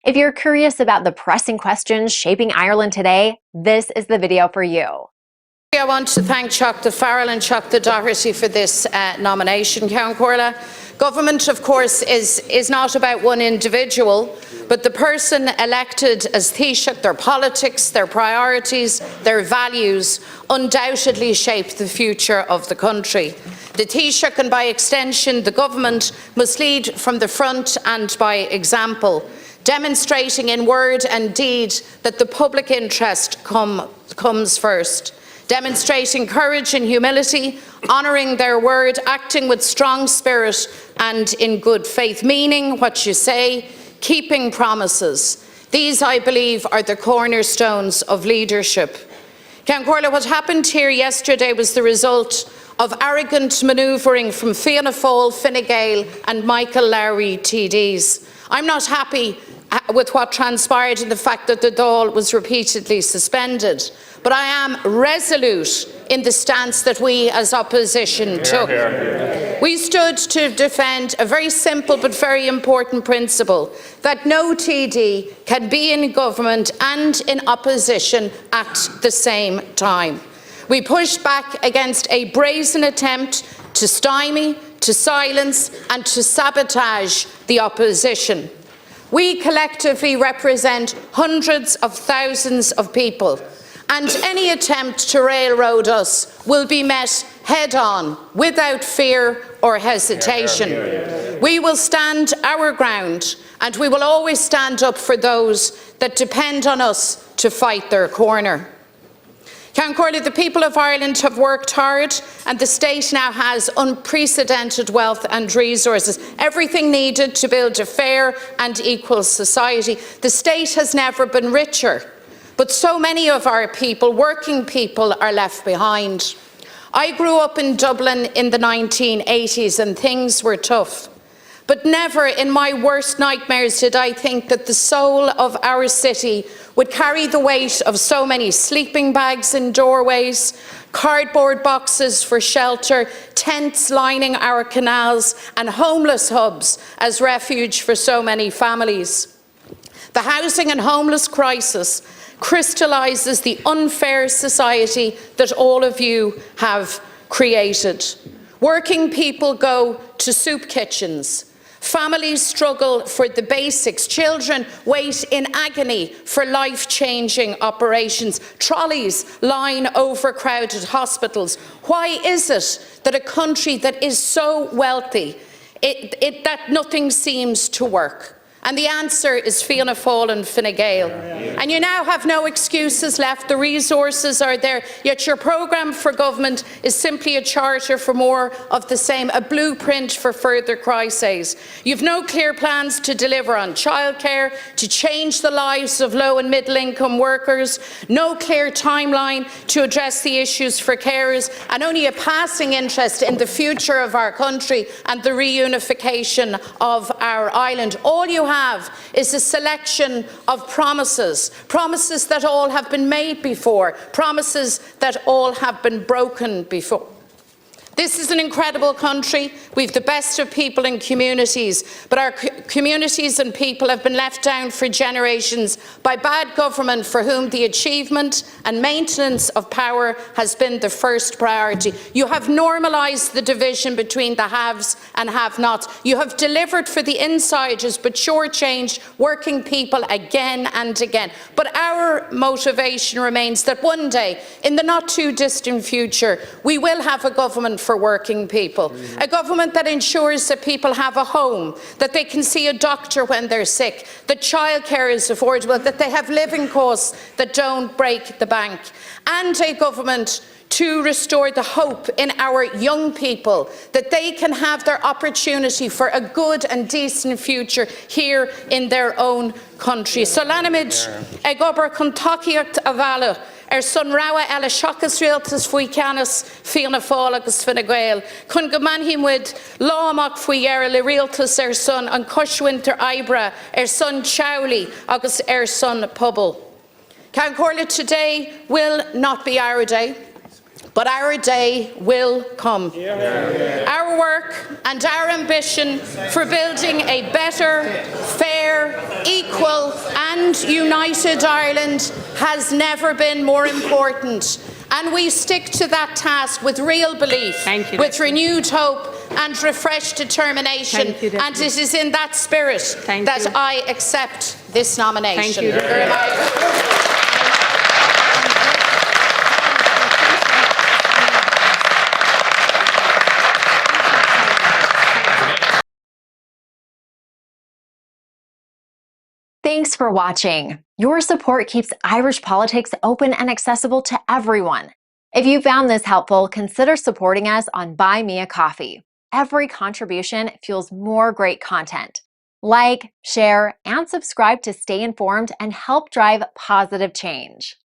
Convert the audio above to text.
If you're curious about the pressing questions shaping Ireland today, this is the video for you. I want to thank Seachta Farrell and Seachta Doherty for this nomination, Ceann Comhairle. Government, of course, is not about one individual, but the person elected as Taoiseach. Their politics, their priorities, their values undoubtedly shape the future of the country. The Taoiseach, and by extension the government, must lead from the front and by example, demonstrating in word and deed that the public interest comes first. Demonstrating courage and humility, honouring their word, acting with strong spirit and in good faith, meaning what you say, keeping promises. These, I believe, are the cornerstones of leadership. Ceann Comhairle, what happened here yesterday was the result of arrogant manoeuvring from Fianna Fáil, Fine Gael and Michael Lowry TDs. I'm not happy with what transpired and the fact that the Dáil was repeatedly suspended. But I am resolute in the stance that we as opposition took. We stood to defend a very simple but very important principle, that no TD can be in government and in opposition at the same time. We pushed back against a brazen attempt to stymie, to silence and to sabotage the opposition. We collectively represent hundreds of thousands of people, and any attempt to railroad us will be met head-on, without fear or hesitation. We will stand our ground, and we will always stand up for those that depend on us to fight their corner. Ceann Comhairle, the people of Ireland have worked hard, and the state now has unprecedented wealth and resources, everything needed to build a fair and equal society. The state has never been richer, but so many of our people, working people, are left behind. I grew up in Dublin in the 1980s and things were tough. But never in my worst nightmares did I think that the soul of our city would carry the weight of so many sleeping bags in doorways, cardboard boxes for shelter, tents lining our canals, and homeless hubs as refuge for so many families. The housing and homeless crisis crystallises the unfair society that all of you have created. Working people go to soup kitchens. Families struggle for the basics. Children wait in agony for life-changing operations. Trolleys line overcrowded hospitals. Why is it that a country that is so wealthy, that nothing seems to work? And the answer is Fianna Fáil and Fine Gael. And you now have no excuses left. The resources are there, yet your programme for government is simply a charter for more of the same, a blueprint for further crises. You've no clear plans to deliver on childcare, to change the lives of low and middle income workers, no clear timeline to address the issues for carers, and only a passing interest in the future of our country and the reunification of our island. All you have is a selection of promises that all have been made before, promises that all have been broken before. This is an incredible country. We've the best of people and communities, but our communities and people have been left down for generations by bad government for whom the achievement and maintenance of power has been the first priority. You have normalised the division between the haves and have-nots. You have delivered for the insiders but shortchanged working people again and again. But our motivation remains that one day, in the not too distant future, we will have a government for working people. A government that ensures that people have a home, that they can see a doctor when they're sick, that childcare is affordable, that they have living costs that don't break the bank. And a government to restore the hope in our young people, that they can have their opportunity for a good and decent future here in their own country. So Lanimid, ag obair chun tacaíocht a bhaile, son rawa eile seachas rialtas faoi ceannas Fianna Fáil agus Fine Gael. Chun go maithimid lámach faoi dhearg le rialtas son an Coshuinter Ibra, son Chowley agus son Pobble. Ceann Comhairle, today will not be our day, but our day will come. Our work and our ambition for building a better, fair, equal and united Ireland has never been more important. And we stick to that task with real belief, with renewed hope and refreshed determination. And it is in that spirit that I accept this nomination. Thank you very much. Thanks for watching. Your support keeps Irish politics open and accessible to everyone. If you found this helpful, consider supporting us on Buy Me a Coffee. Every contribution fuels more great content. Like, share, and subscribe to stay informed and help drive positive change.